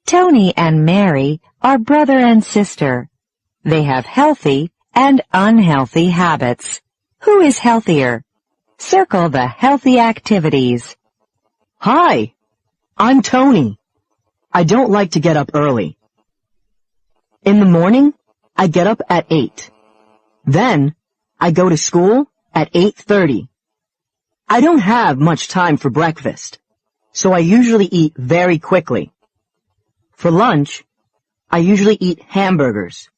Tony and Mary are brother and sister. They have healthy and unhealthy habits. Who is healthier? Circle the healthy activities. Hi, I'm Tony. I don't like to get up early. In the morning, I get up at 8. Then, I go to school at 8:30. I don't have much time for breakfast, so I usually eat very quickly. For lunch, I usually eat hamburgers.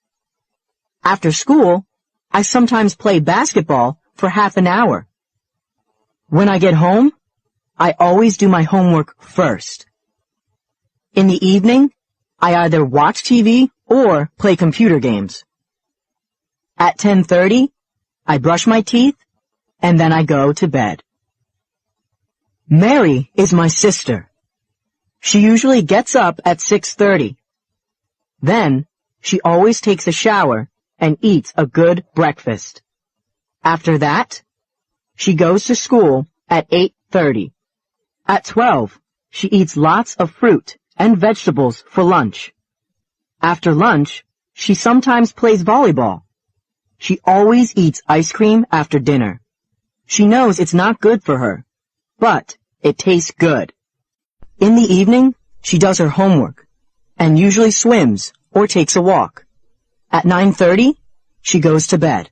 After school, I sometimes play basketball for half an hour. When I get home, I always do my homework first. In the evening, I either watch TV or play computer games. At 10:30, I brush my teeth, and then I go to bed. Mary is my sister. She usually gets up at 6:30. Then, she always takes a shower and eats a good breakfast. After that, she goes to school at 8:30. At 12, she eats lots of fruit and vegetables for lunch. After lunch, she sometimes plays volleyball. She always eats ice cream after dinner. She knows it's not good for her, but it tastes good. In the evening, she does her homework and usually swims or takes a walk. At 9:30, she goes to bed.